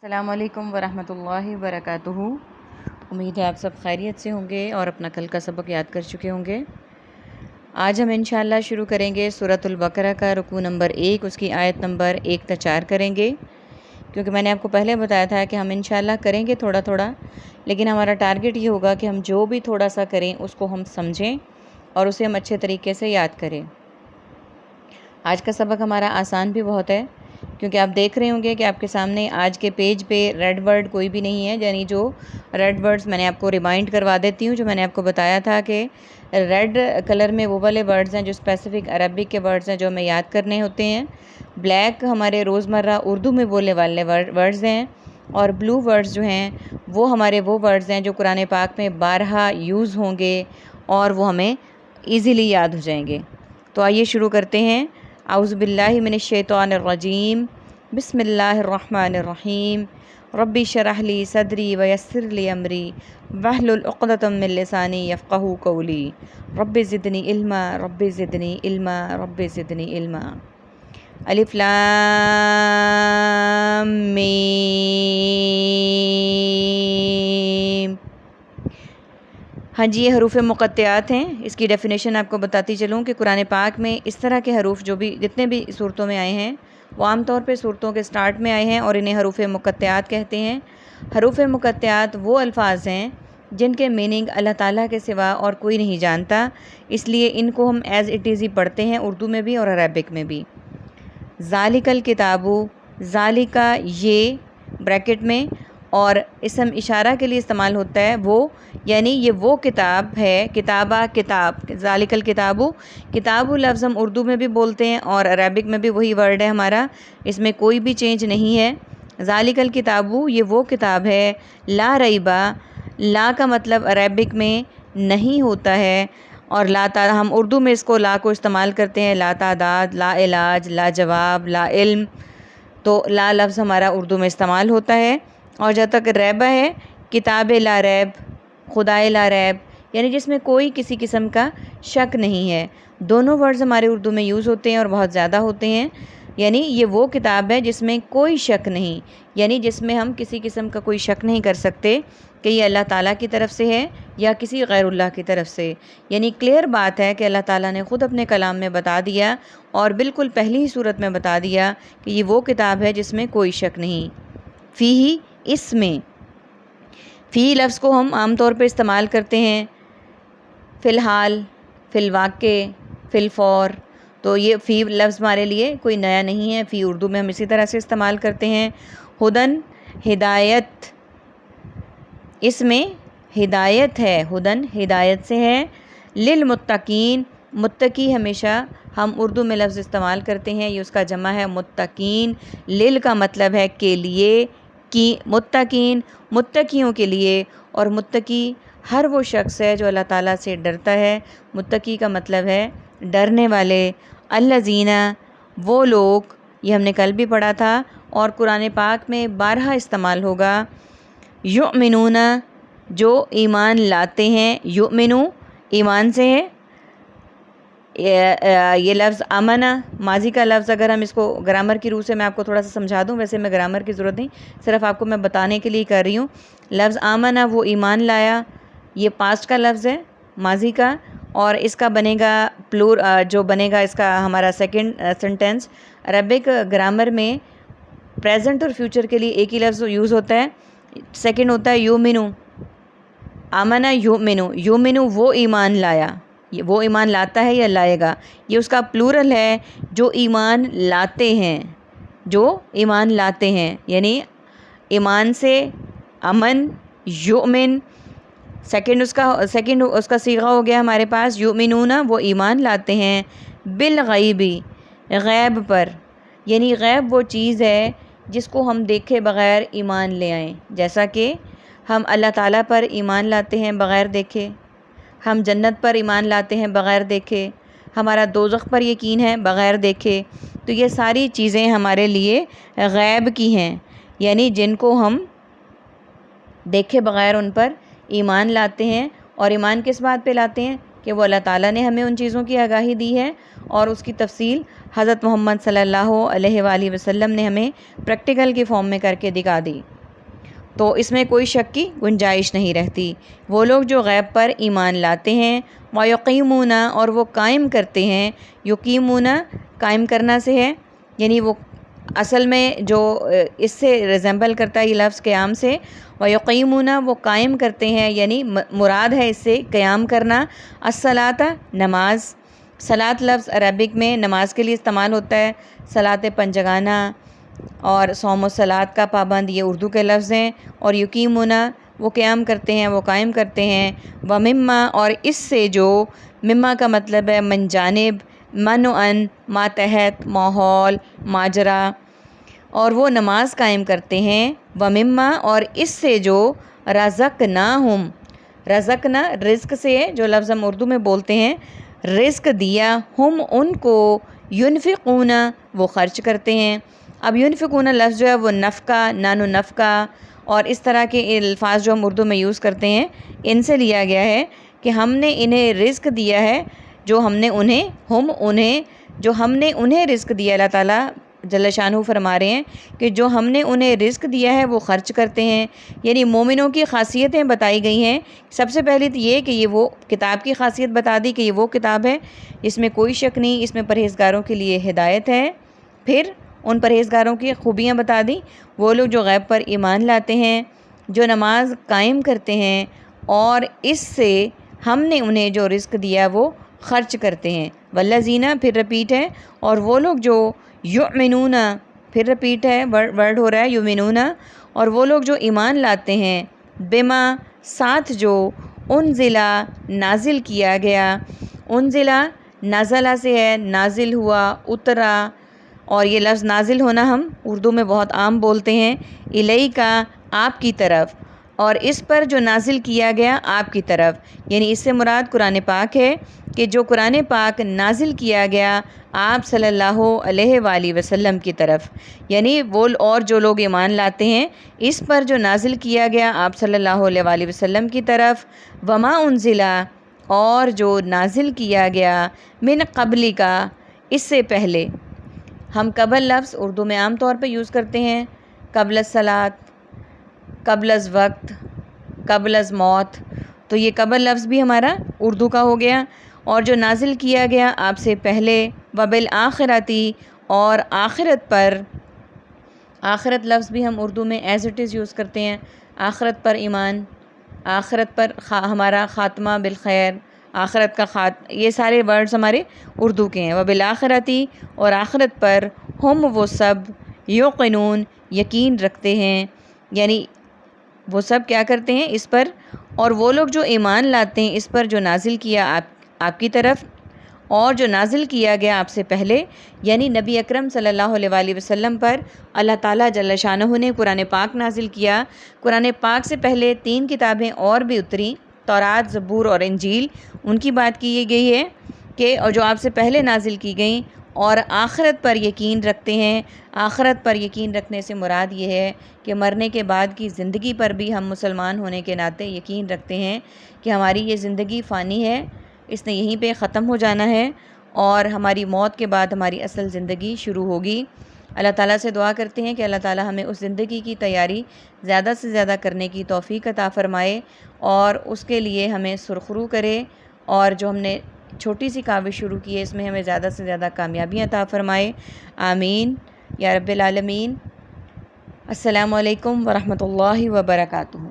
السلام علیکم ورحمۃ اللہ وبرکاتہ۔ امید ہے آپ سب خیریت سے ہوں گے اور اپنا کل کا سبق یاد کر چکے ہوں گے۔ آج ہم انشاءاللہ شروع کریں گے سورۃ البقرہ کا رکوع نمبر 1، اس کی آیت نمبر 1 تا 4 کریں گے، کیونکہ میں نے آپ کو پہلے بتایا تھا کہ ہم انشاءاللہ کریں گے تھوڑا تھوڑا، لیکن ہمارا ٹارگٹ یہ ہوگا کہ ہم جو بھی تھوڑا سا کریں اس کو ہم سمجھیں اور اسے ہم اچھے طریقے سے یاد کریں۔ آج کا سبق ہمارا آسان بھی بہت ہے، کیونکہ آپ دیکھ رہے ہوں گے کہ آپ کے سامنے آج کے پیج پہ ریڈ ورڈ کوئی بھی نہیں ہے، یعنی جو ریڈ ورڈز میں نے آپ کو ریمائنڈ کروا دیتی ہوں، جو میں نے آپ کو بتایا تھا کہ ریڈ کلر میں وہ والے ورڈز ہیں جو اسپیسیفک عربک کے ورڈز ہیں جو ہمیں یاد کرنے ہوتے ہیں، بلیک ہمارے روزمرہ اردو میں بولنے والے ورڈز ہیں، اور بلو ورڈز جو ہیں وہ ہمارے وہ ورڈز ہیں جو قرآن پاک میں بارہا یوز ہوں گے اور وہ ہمیں ایزیلی یاد ہو جائیں گے۔ تو آئیے شروع کرتے ہیں۔ اعوذ باللہ من الشیطان الرجیم، بسم اللہ الرحمن الرحیم، ربی اشرح لی صدری ویسر لی امری واحلل عقدۃ من لسانی یفقہوا قولی، رب زدنی علما رب زدنی علما رب زدنی علما۔ الف لام میم۔ ہاں جی، یہ حروف مقطعات ہیں۔ اس کی ڈیفینیشن آپ کو بتاتی چلوں کہ قرآن پاک میں اس طرح کے حروف جو بھی جتنے بھی صورتوں میں آئے ہیں وہ عام طور پہ صورتوں کے سٹارٹ میں آئے ہیں اور انہیں حروف مقطعات کہتے ہیں۔ حروف مقطعات وہ الفاظ ہیں جن کے میننگ اللہ تعالیٰ کے سوا اور کوئی نہیں جانتا، اس لیے ان کو ہم ایز اٹ از ہی پڑھتے ہیں، اردو میں بھی اور عربک میں بھی۔ ذالک الکتاب، ذالک یہ بریکٹ میں اور اسم اشارہ کے لیے استعمال ہوتا ہے وہ، یعنی یہ وہ کتاب ہے، کتابہ کتاب، ذالک الکتاب، کتاب لفظ ہم اردو میں بھی بولتے ہیں اور عربک میں بھی وہی ورڈ ہے ہمارا، اس میں کوئی بھی چینج نہیں ہے۔ ذالک الکتاب یہ وہ کتاب ہے، لا ریبہ، لا کا مطلب عربک میں نہیں ہوتا ہے، اور ہم اردو میں اس کو لا کو استعمال کرتے ہیں، لا تعداد، لا علاج، لا جواب، لا علم، تو لا لفظ ہمارا اردو میں استعمال ہوتا ہے۔ اور جب تک ریبہ ہے، کتاب لا ریب، خدائے لا ریب، یعنی جس میں کوئی کسی قسم کا شک نہیں ہے۔ دونوں ورڈز ہمارے اردو میں یوز ہوتے ہیں اور بہت زیادہ ہوتے ہیں، یعنی یہ وہ کتاب ہے جس میں کوئی شک نہیں، یعنی جس میں ہم کسی قسم کا کوئی شک نہیں کر سکتے کہ یہ اللہ تعالیٰ کی طرف سے ہے یا کسی غیر اللہ کی طرف سے، یعنی کلیئر بات ہے کہ اللہ تعالیٰ نے خود اپنے کلام میں بتا دیا اور بالکل پہلی ہی صورت میں بتا دیا کہ یہ وہ کتاب ہے جس میں کوئی شک نہیں۔ فیہ، اس میں، فی لفظ کو ہم عام طور پہ استعمال کرتے ہیں فی الحال، فی الواقع، فی الفور، تو یہ فی لفظ ہمارے لیے کوئی نیا نہیں ہے، فی اردو میں ہم اسی طرح سے استعمال کرتے ہیں۔ ہدن، ہدایت، اس میں ہدایت ہے، ہدن ہدایت سے ہے۔ للمتقین، متقی ہمیشہ ہم اردو میں لفظ استعمال کرتے ہیں، یہ اس کا جمع ہے متقین۔ لل کا مطلب ہے کے لیے، کی متقین متقیوں کے لیے، اور متقی ہر وہ شخص ہے جو اللہ تعالیٰ سے ڈرتا ہے۔ متقی کا مطلب ہے ڈرنے والے۔ الذین، وہ لوگ، یہ ہم نے کل بھی پڑھا تھا اور قرآن پاک میں بارہا استعمال ہوگا۔ یؤمنون، جو ایمان لاتے ہیں، یؤمنو ایمان سے ہے۔ یہ لفظ امنا، ماضی کا لفظ، اگر ہم اس کو گرامر کی روح سے میں آپ کو تھوڑا سا سمجھا دوں، ویسے میں گرامر کی ضرورت نہیں، صرف آپ کو میں بتانے کے لیے کر رہی ہوں۔ لفظ آمنا وہ ایمان لایا، یہ پاسٹ کا لفظ ہے، ماضی کا، اور اس کا بنے گا جو بنے گا اس کا ہمارا سیکنڈ سینٹینس۔ عربک گرامر میں پریزنٹ اور فیوچر کے لیے ایک ہی لفظ یوز ہوتا ہے، سیکنڈ ہوتا ہے یؤمنو، آمنا یؤمنو، یؤمنو وہ ایمان لایا، وہ ایمان لاتا ہے یا لائے گا، یہ اس کا پلورل ہے، جو ایمان لاتے ہیں، جو ایمان لاتے ہیں، یعنی ایمان سے امن، یؤمن، سیکنڈ اس کا صیغہ ہو گیا ہمارے پاس یؤمنون، وہ ایمان لاتے ہیں، بالغیبی، غیب پر، یعنی غیب وہ چیز ہے جس کو ہم دیکھے بغیر ایمان لے آئیں، جیسا کہ ہم اللہ تعالیٰ پر ایمان لاتے ہیں بغیر دیکھے، ہم جنت پر ایمان لاتے ہیں بغیر دیکھے، ہمارا دوزخ پر یقین ہے بغیر دیکھے، تو یہ ساری چیزیں ہمارے لیے غیب کی ہیں، یعنی جن کو ہم دیکھے بغیر ان پر ایمان لاتے ہیں۔ اور ایمان کس بات پہ لاتے ہیں کہ وہ اللہ تعالیٰ نے ہمیں ان چیزوں کی آگاہی دی ہے اور اس کی تفصیل حضرت محمد صلی اللہ علیہ وآلہ وسلم نے ہمیں پریکٹیکل کی فارم میں کر کے دکھا دی، تو اس میں کوئی شک کی گنجائش نہیں رہتی۔ وہ لوگ جو غیب پر ایمان لاتے ہیں، وَيُقِيمُونَ اور وہ قائم کرتے ہیں، یقیمون قائم کرنا سے ہے، یعنی وہ اصل میں جو اس سے ریزمبل کرتا ہے یہ لفظ قیام سے، وَيُقِيمُونَ وہ قائم کرتے ہیں، یعنی مراد ہے اس سے قیام کرنا، الصلاۃ نماز۔ صلاۃ لفظ عربک میں نماز کے لیے استعمال ہوتا ہے، صلاۃ پنجگانہ اور صوم و صلاۃ کا پابند یہ اردو کے لفظ ہیں، اور یقیمون وہ قیام کرتے ہیں، وہ قائم کرتے ہیں، ومما اور اس سے جو، مما کا مطلب ہے من جانب، منعن ماتحت ماحول ماجرا، اور وہ نماز قائم کرتے ہیں، ومما اور اس سے جو رزقناہم، رزقنا رزق سے ہے جو لفظ ہم اردو میں بولتے ہیں، رزق دیا، ہم ان کو، ینفقون وہ خرچ کرتے ہیں۔ اب ینفقون لفظ جو ہے وہ نفقہ، نان و نفقہ اور اس طرح کے الفاظ جو ہم اردو میں یوز کرتے ہیں ان سے لیا گیا ہے کہ ہم نے انہیں رزق دیا ہے، جو ہم نے انہیں، ہم انہیں، جو ہم نے انہیں رزق دیا، اللہ تعالیٰ جل شانہ فرما رہے ہیں کہ جو ہم نے انہیں رزق دیا ہے وہ خرچ کرتے ہیں۔ یعنی مومنوں کی خاصیتیں بتائی گئی ہیں۔ سب سے پہلے تو یہ کہ یہ وہ کتاب کی خاصیت بتا دی کہ یہ وہ کتاب ہے اس میں کوئی شک نہیں، اس میں پرہیزگاروں کے لیے ہدایت ہے۔ پھر ان پرہیزگاروں کی خوبیاں بتا دیں، وہ لوگ جو غیب پر ایمان لاتے ہیں، جو نماز قائم کرتے ہیں، اور اس سے ہم نے انہیں جو رزق دیا وہ خرچ کرتے ہیں۔ والذین پھر رپیٹ ہے، اور وہ لوگ جو یؤمنون پھر رپیٹ ہے، ورڈ ہو رہا ہے یؤمنون، اور وہ لوگ جو ایمان لاتے ہیں، بما ساتھ جو، انزلہ نازل کیا گیا، انزلہ نزلہ سے ہے، نازل ہوا، اترا، اور یہ لفظ نازل ہونا ہم اردو میں بہت عام بولتے ہیں، الیکا آپ کی طرف، اور اس پر جو نازل کیا گیا آپ کی طرف، یعنی اس سے مراد قرآن پاک ہے کہ جو قرآن پاک نازل کیا گیا آپ صلی اللہ علیہ وآلہ وسلم کی طرف، یعنی وہ اور جو لوگ ایمان لاتے ہیں اس پر جو نازل کیا گیا آپ صلی اللہ علیہ وآلہ وسلم کی طرف، وما انزلہ اور جو نازل کیا گیا، من قبل کا اس سے پہلے۔ ہم قبل لفظ اردو میں عام طور پہ یوز کرتے ہیں، قبل الصلاۃ، قبل از وقت، قبل از موت، تو یہ قبل لفظ بھی ہمارا اردو کا ہو گیا، اور جو نازل کیا گیا آپ سے پہلے، وبالآخرتی اور آخرت پر، آخرت لفظ بھی ہم اردو میں ایز اٹ از یوز کرتے ہیں، آخرت پر ایمان، آخرت پر ہمارا خاتمہ بالخیر، آخرت کا یہ سارے ورڈز ہمارے اردو کے ہیں۔ وبالآخرتی اور آخرت پر، ہم وہ سب، یوقنون یقین رکھتے ہیں، یعنی وہ سب کیا کرتے ہیں اس پر، اور وہ لوگ جو ایمان لاتے ہیں اس پر جو نازل کیا آپ کی طرف، اور جو نازل کیا گیا آپ سے پہلے، یعنی نبی اکرم صلی اللہ علیہ وآلہ وسلم پر اللہ تعالیٰ جل شانہ نے قرآن پاک نازل کیا۔ قرآن پاک سے پہلے 3 کتابیں اور بھی اتریں، تورات، زبور اور انجیل، ان کی بات کی گئی ہے کہ جو آپ سے پہلے نازل کی گئیں، اور آخرت پر یقین رکھتے ہیں۔ آخرت پر یقین رکھنے سے مراد یہ ہے کہ مرنے کے بعد کی زندگی پر بھی ہم مسلمان ہونے کے ناطے یقین رکھتے ہیں کہ ہماری یہ زندگی فانی ہے، اس نے یہیں پہ ختم ہو جانا ہے، اور ہماری موت کے بعد ہماری اصل زندگی شروع ہوگی۔ اللہ تعالیٰ سے دعا کرتے ہیں کہ اللہ تعالیٰ ہمیں اس زندگی کی تیاری زیادہ سے زیادہ کرنے کی توفیق عطا فرمائے، اور اس کے لیے ہمیں سرخرو کرے، اور جو ہم نے چھوٹی سی کاوش شروع کی ہے اس میں ہمیں زیادہ سے زیادہ کامیابیاں عطا فرمائے، آمین یا رب العالمین۔ السلام علیکم ورحمۃ اللہ وبرکاتہ۔